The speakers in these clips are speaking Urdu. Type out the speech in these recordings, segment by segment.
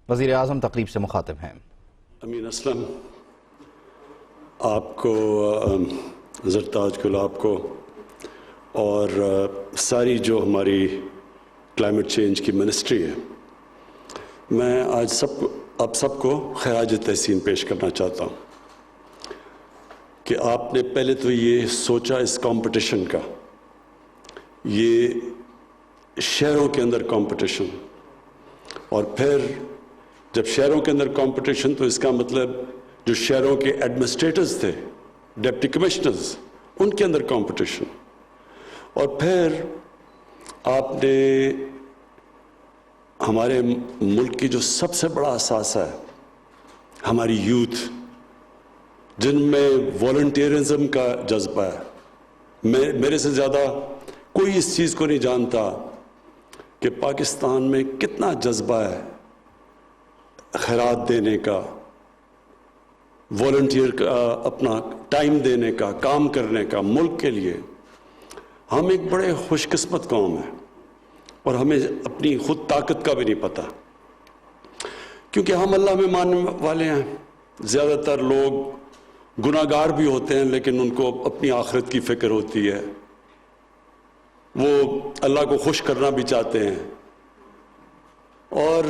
وزیر اعظم تقریب سے مخاطب ہیں۔ امین اسلم آپ کو، زرتاج گل آپ کو، اور ساری جو ہماری کلائمیٹ چینج کی منسٹری ہے، میں آج آپ سب کو خراج تحسین پیش کرنا چاہتا ہوں کہ آپ نے پہلے تو یہ سوچا اس کمپٹیشن کا، یہ شہروں کے اندر کمپٹیشن، اور پھر جب شہروں کے اندر کمپٹیشن تو اس کا مطلب جو شہروں کے ایڈمنسٹریٹرز تھے، ڈپٹی کمشنرز، ان کے اندر کمپٹیشن، اور پھر آپ نے ہمارے ملک کی جو سب سے بڑا اثاثہ ہے، ہماری یوتھ، جن میں والنٹیرزم کا جذبہ ہے، میرے سے زیادہ کوئی اس چیز کو نہیں جانتا کہ پاکستان میں کتنا جذبہ ہے خیرات دینے کا، والنٹیئر کا، اپنا ٹائم دینے کا، کام کرنے کا ملک کے لیے۔ ہم ایک بڑے خوش قسمت قوم ہیں، اور ہمیں اپنی خود طاقت کا بھی نہیں پتہ، کیونکہ ہم اللہ میں ماننے والے ہیں۔ زیادہ تر لوگ گناہگار بھی ہوتے ہیں، لیکن ان کو اپنی آخرت کی فکر ہوتی ہے، وہ اللہ کو خوش کرنا بھی چاہتے ہیں، اور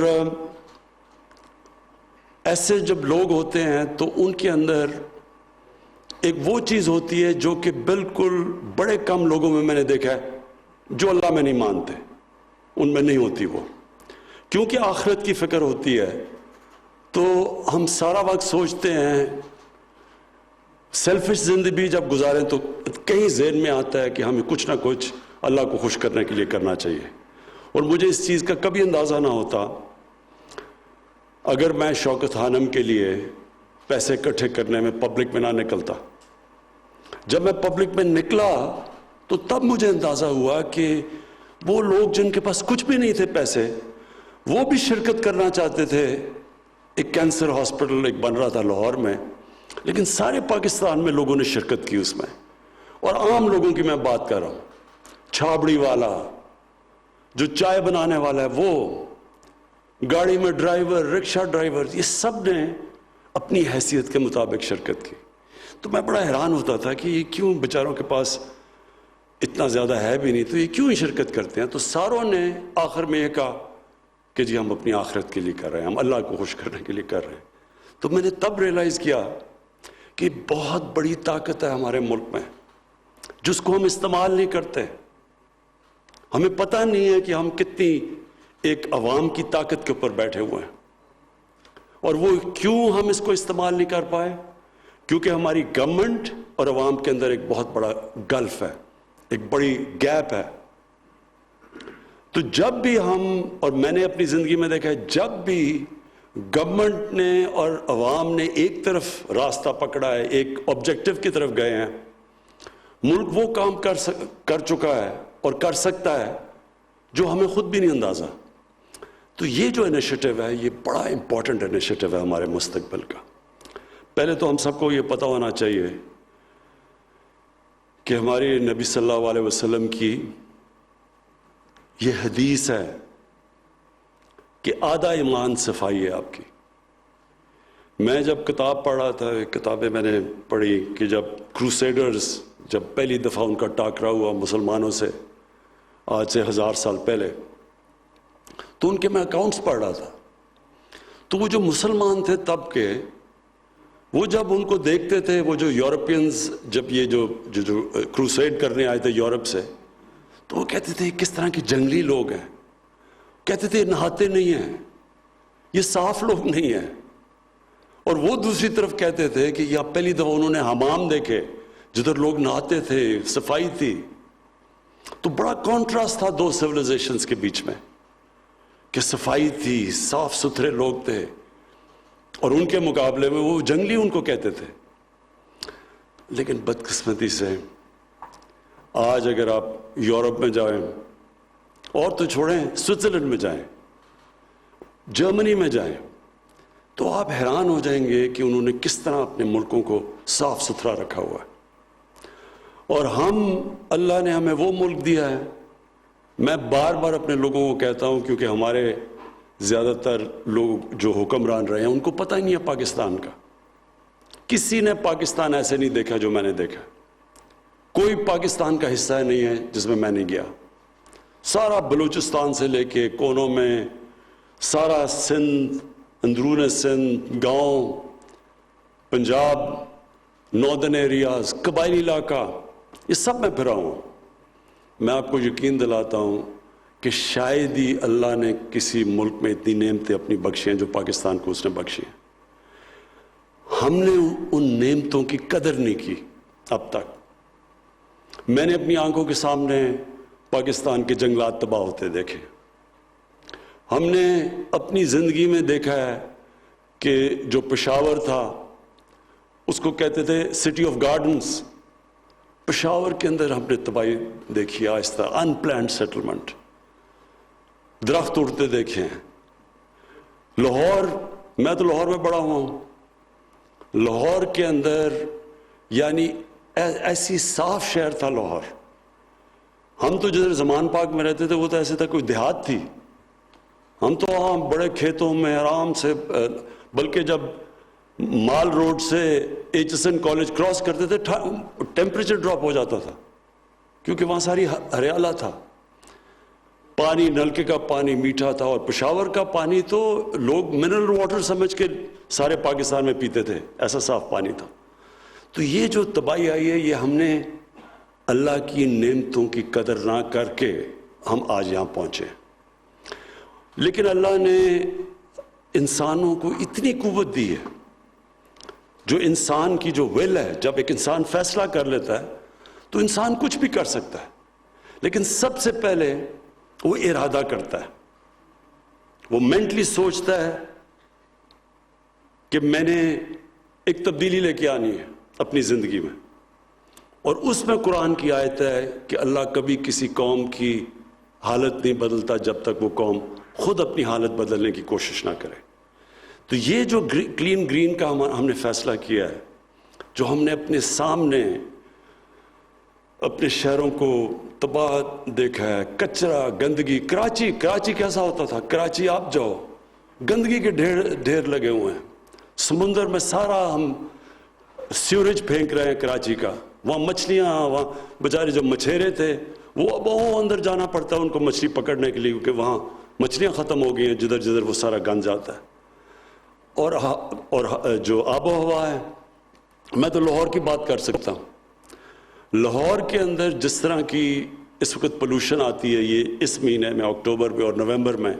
ایسے جب لوگ ہوتے ہیں تو ان کے اندر ایک وہ چیز ہوتی ہے جو کہ بالکل بڑے کم لوگوں میں نے دیکھا ہے، جو اللہ میں نہیں مانتے، ان میں نہیں ہوتی وہ، کیونکہ آخرت کی فکر ہوتی ہے۔ تو ہم سارا وقت سوچتے ہیں، سیلفش زندگی جب گزاریں تو کہیں ذہن میں آتا ہے کہ ہمیں کچھ نہ کچھ اللہ کو خوش کرنے کے لیے کرنا چاہیے، اور مجھے اس چیز کا کبھی اندازہ نہ ہوتا اگر میں شوکت خانم کے لیے پیسے اکٹھے کرنے میں پبلک میں نہ نکلتا۔ جب میں پبلک میں نکلا تو تب مجھے اندازہ ہوا کہ وہ لوگ جن کے پاس کچھ بھی نہیں تھے پیسے، وہ بھی شرکت کرنا چاہتے تھے۔ ایک کینسر ہاسپٹل ایک بن رہا تھا لاہور میں، لیکن سارے پاکستان میں لوگوں نے شرکت کی اس میں، اور عام لوگوں کی میں بات کر رہا ہوں، چھابڑی والا، جو چائے بنانے والا ہے، وہ گاڑی میں ڈرائیور، رکشہ ڈرائیور، یہ سب نے اپنی حیثیت کے مطابق شرکت کی۔ تو میں بڑا حیران ہوتا تھا کہ یہ کیوں بیچاروں کے پاس اتنا زیادہ ہے بھی نہیں، تو یہ کیوں ہی شرکت کرتے ہیں؟ تو ساروں نے آخر میں یہ کہا کہ جی ہم اپنی آخرت کے لیے کر رہے ہیں، ہم اللہ کو خوش کرنے کے لیے کر رہے ہیں۔ تو میں نے تب ریلائز کیا کہ بہت بڑی طاقت ہے ہمارے ملک میں، جس کو ہم استعمال نہیں کرتے۔ ہمیں پتہ نہیں ہے کہ ہم کتنی ایک عوام کی طاقت کے اوپر بیٹھے ہوئے ہیں، اور وہ کیوں ہم اس کو استعمال نہیں کر پائے؟ کیونکہ ہماری گورنمنٹ اور عوام کے اندر ایک بہت بڑا گلف ہے، ایک بڑی گیپ ہے۔ تو جب بھی ہم، اور میں نے اپنی زندگی میں دیکھا ہے، جب بھی گورنمنٹ نے اور عوام نے ایک طرف راستہ پکڑا ہے، ایک آبجیکٹو کی طرف گئے ہیں، ملک وہ کام کر چکا ہے اور کر سکتا ہے جو ہمیں خود بھی نہیں اندازہ۔ تو یہ جو انیشیٹو ہے، یہ بڑا امپورٹنٹ انیشیٹو ہے ہمارے مستقبل کا۔ پہلے تو ہم سب کو یہ پتہ ہونا چاہیے کہ ہمارے نبی صلی اللہ علیہ وسلم کی یہ حدیث ہے کہ آدھا ایمان صفائی ہے آپ کی۔ میں جب کتاب پڑھ رہا تھا، کتابیں میں نے پڑھی کہ جب کروسیڈرز، جب پہلی دفعہ ان کا ٹاکرا ہوا مسلمانوں سے آج سے 1000 سال پہلے، تو ان کے میں اکاؤنٹس پڑھ رہا تھا۔ تو وہ جو مسلمان تھے تب کے، وہ جب ان کو دیکھتے تھے، وہ جو یورپینز جب یہ جو کروسیڈ کرنے آئے تھے یورپ سے، تو وہ کہتے تھے کس طرح کے جنگلی لوگ ہیں، کہتے تھے نہاتے نہیں ہیں، یہ صاف لوگ نہیں ہیں۔ اور وہ دوسری طرف کہتے تھے کہ یہ پہلی دفعہ انہوں نے حمام دیکھے جدھر لوگ نہاتے تھے، صفائی تھی۔ تو بڑا کانٹراسٹ تھا دو سیولائزیشنز کے بیچ میں، کہ صفائی تھی، صاف ستھرے لوگ تھے، اور ان کے مقابلے میں وہ جنگلی ان کو کہتے تھے۔ لیکن بدقسمتی سے آج اگر آپ یورپ میں جائیں، اور تو چھوڑیں سوئٹزرلینڈ میں جائیں، جرمنی میں جائیں، تو آپ حیران ہو جائیں گے کہ انہوں نے کس طرح اپنے ملکوں کو صاف ستھرا رکھا ہوا ہے۔ اور ہم، اللہ نے ہمیں وہ ملک دیا ہے، میں بار بار اپنے لوگوں کو کہتا ہوں، کیونکہ ہمارے زیادہ تر لوگ جو حکمران رہے ہیں ان کو پتہ ہی نہیں ہے پاکستان کا. کسی نے پاکستان ایسے نہیں دیکھا جو میں نے دیکھا. کوئی پاکستان کا حصہ نہیں ہے جس میں میں نہیں گیا. سارا بلوچستان سے لے کے کونوں میں، سارا سندھ، اندرون سندھ، گاؤں، پنجاب، ناردرن ایریاز، قبائلی علاقہ، یہ سب میں پھرا ہوں. میں آپ کو یقین دلاتا ہوں کہ شاید ہی اللہ نے کسی ملک میں اتنی نعمتیں اپنی بخشی ہیں جو پاکستان کو اس نے بخشی ہیں. ہم نے ان نعمتوں کی قدر نہیں کی اب تک. میں نے اپنی آنکھوں کے سامنے پاکستان کے جنگلات تباہ ہوتے دیکھے. ہم نے اپنی زندگی میں دیکھا ہے کہ جو پشاور تھا اس کو کہتے تھے سٹی آف گارڈنز. پشاور کے اندر ہم نے تباہی دیکھی آہستہ، ان پلانڈ سیٹلمنٹ، درخت اڑتے دیکھے ہیں. لاہور، میں تو لاہور میں بڑا ہوا ہوں. لاہور کے اندر یعنی ایسی صاف شہر تھا لاہور. ہم تو جدھر زمان پاک میں رہتے تھے وہ تو ایسے تھا کوئی دیہات تھی. ہم تو وہاں بڑے کھیتوں میں آرام سے، بلکہ جب مال روڈ سے H S N college cross کرتے تھے ٹیمپریچر ڈراپ ہو جاتا تھا کیونکہ وہاں ساری ہریالا تھا. پانی نلکے کا پانی میٹھا تھا، اور پشاور کا پانی تو لوگ منرل واٹر سمجھ کے سارے پاکستان میں پیتے تھے، ایسا صاف پانی تھا. تو یہ جو تباہی آئی ہے یہ ہم نے اللہ کی نعمتوں کی قدر نہ کر کے ہم آج یہاں پہنچے. لیکن اللہ نے انسانوں کو اتنی قوت دی ہے، جو انسان کی جو ول ہے، جب ایک انسان فیصلہ کر لیتا ہے تو انسان کچھ بھی کر سکتا ہے. لیکن سب سے پہلے وہ ارادہ کرتا ہے، وہ مینٹلی سوچتا ہے کہ میں نے ایک تبدیلی لے کے آنی ہے اپنی زندگی میں. اور اس میں قرآن کی آیت ہے کہ اللہ کبھی کسی قوم کی حالت نہیں بدلتا جب تک وہ قوم خود اپنی حالت بدلنے کی کوشش نہ کرے. تو یہ جو کلین گرین کا ہم نے فیصلہ کیا ہے، جو ہم نے اپنے سامنے اپنے شہروں کو تباہ دیکھا ہے، کچرا، گندگی. کراچی کیسا ہوتا تھا؟ کراچی آپ جاؤ، گندگی کے ڈھیر لگے ہوئے ہیں. سمندر میں سارا ہم سیوریج پھینک رہے ہیں کراچی کا. وہاں مچھلیاں، وہاں بیچارے جو مچھیرے تھے وہ بہت اندر جانا پڑتا ہے ان کو مچھلی پکڑنے کے لیے، کیونکہ وہاں مچھلیاں ختم ہو گئی ہیں جدھر جدھر وہ سارا گند جاتا ہے. اور جو آب و ہوا ہے، میں تو لاہور کی بات کر سکتا ہوں. لاہور کے اندر جس طرح کی اس وقت پولوشن آتی ہے، یہ اس مہینے میں اکتوبر میں اور نومبر میں،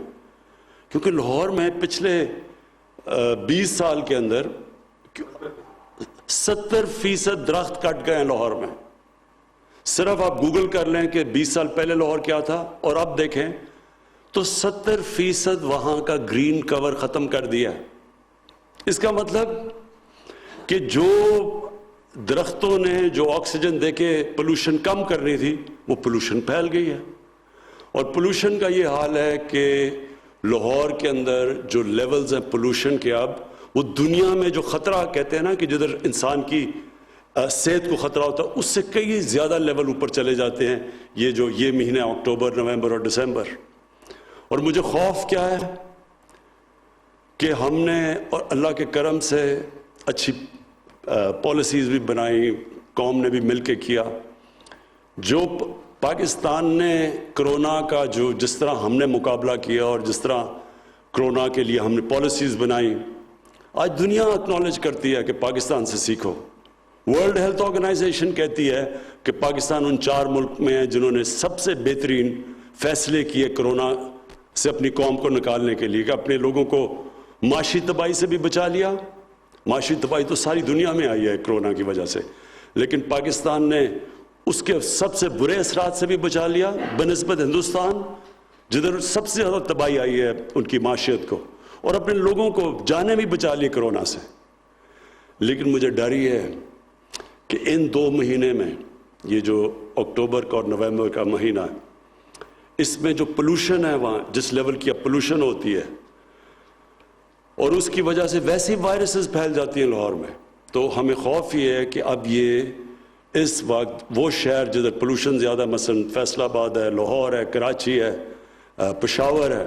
کیونکہ لاہور میں پچھلے 20 سال کے اندر 70% درخت کٹ گئے ہیں لاہور میں. صرف آپ گوگل کر لیں کہ 20 سال پہلے لاہور کیا تھا اور اب دیکھیں تو 70% وہاں کا گرین کور ختم کر دیا ہے. اس کا مطلب کہ جو درختوں نے جو آکسیجن دے کے پولوشن کم کرنی تھی وہ پولوشن پھیل گئی ہے. اور پولوشن کا یہ حال ہے کہ لاہور کے اندر جو لیولز ہیں پولوشن کے، اب وہ دنیا میں جو خطرہ کہتے ہیں نا کہ جدھر انسان کی صحت کو خطرہ ہوتا ہے، اس سے کئی زیادہ لیول اوپر چلے جاتے ہیں یہ مہینے اکتوبر، نومبر اور دسمبر. اور مجھے خوف کیا ہے کہ ہم نے اور اللہ کے کرم سے اچھی پالیسیز بھی بنائی، قوم نے بھی مل کے کیا. جو پاکستان نے کرونا کا جس طرح ہم نے مقابلہ کیا اور جس طرح کرونا کے لیے ہم نے پالیسیز بنائی، آج دنیا اکنالج کرتی ہے کہ پاکستان سے سیکھو. ورلڈ ہیلتھ آرگنائزیشن کہتی ہے کہ پاکستان ان 4 ملک میں ہیں جنہوں نے سب سے بہترین فیصلے کیے کرونا سے اپنی قوم کو نکالنے کے لیے، کہ اپنے لوگوں کو معاشی تباہی سے بھی بچا لیا. معاشی تباہی تو ساری دنیا میں آئی ہے کرونا کی وجہ سے، لیکن پاکستان نے اس کے سب سے برے اثرات سے بھی بچا لیا بنسبت ہندوستان، جدھر سب سے زیادہ تباہی آئی ہے ان کی معاشیت کو، اور اپنے لوگوں کو جانیں بھی بچا لی کرونا سے. لیکن مجھے ڈر یہ ہے کہ ان 2 مہینے میں، یہ جو اکتوبر کا اور نومبر کا مہینہ ہے، اس میں جو پولوشن ہے، وہاں جس لیول کی اب پولوشن ہوتی ہے اور اس کی وجہ سے ویسی وائرسز پھیل جاتی ہیں لاہور میں، تو ہمیں خوف یہ ہے کہ اب یہ اس وقت وہ شہر جدھر پولوشن زیادہ، مثلا فیصل آباد ہے، لاہور ہے، کراچی ہے، پشاور ہے،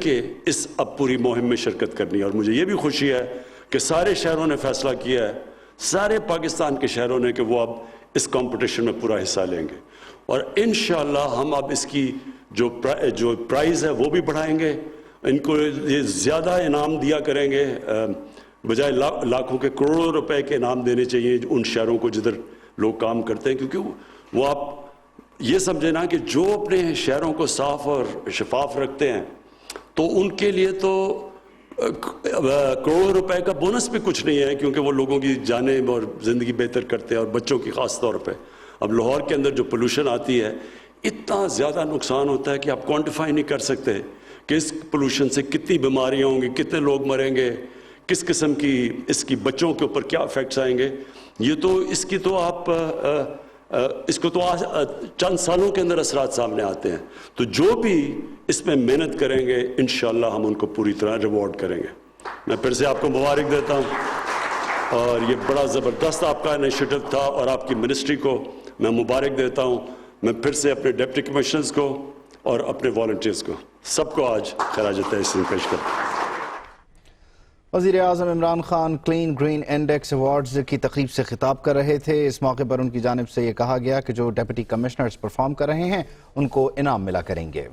کے اس اب پوری مہم میں شرکت کرنی ہے. اور مجھے یہ بھی خوشی ہے کہ سارے شہروں نے فیصلہ کیا ہے, سارے پاکستان کے شہروں نے, کہ وہ اب اس کمپٹیشن میں پورا حصہ لیں گے. اور انشاءاللہ ہم اب اس کی جو پرائز ہے وہ بھی بڑھائیں گے, ان کو یہ زیادہ انعام دیا کریں گے, بجائے لاکھوں کے کروڑوں روپے کے انعام دینے چاہیے ان شہروں کو جدھر لوگ کام کرتے ہیں. کیونکہ وہ آپ یہ سمجھیں نا کہ جو اپنے شہروں کو صاف اور شفاف رکھتے ہیں تو ان کے لیے تو کروڑوں روپے کا بونس بھی کچھ نہیں ہے, کیونکہ وہ لوگوں کی جانیں اور زندگی بہتر کرتے ہیں, اور بچوں کی خاص طور پہ. اب لاہور کے اندر جو پولوشن آتی ہے, اتنا زیادہ نقصان ہوتا ہے کہ آپ کوانٹیفائی نہیں کر سکتے کہ اس پولوشن سے کتنی بیماریاں ہوں گی, کتنے لوگ مریں گے, کس قسم کی اس کی بچوں کے اوپر کیا افیکٹس آئیں گے. یہ تو اس کی تو آپ اس کو تو چند سالوں کے اندر اثرات سامنے آتے ہیں. تو جو بھی اس میں محنت کریں گے انشاءاللہ ہم ان کو پوری طرح ریوارڈ کریں گے. میں پھر سے آپ کو مبارک دیتا ہوں, اور یہ بڑا زبردست آپ کا انیشیٹو تھا, اور آپ کی منسٹری کو میں مبارک دیتا ہوں. میں پھر سے اپنے ڈپٹی کمشنرز کو اور اپنے والنٹیئرز کو سب کو آج خراج تحسین پیش کرتا ہوں. وزیر اعظم Imran Khan clean green index awards کی تقریب سے خطاب کر رہے تھے. اس موقع پر ان کی جانب سے یہ کہا گیا کہ جو ڈپٹی کمشنرز پرفارم کر رہے ہیں ان کو انعام ملا کریں گے.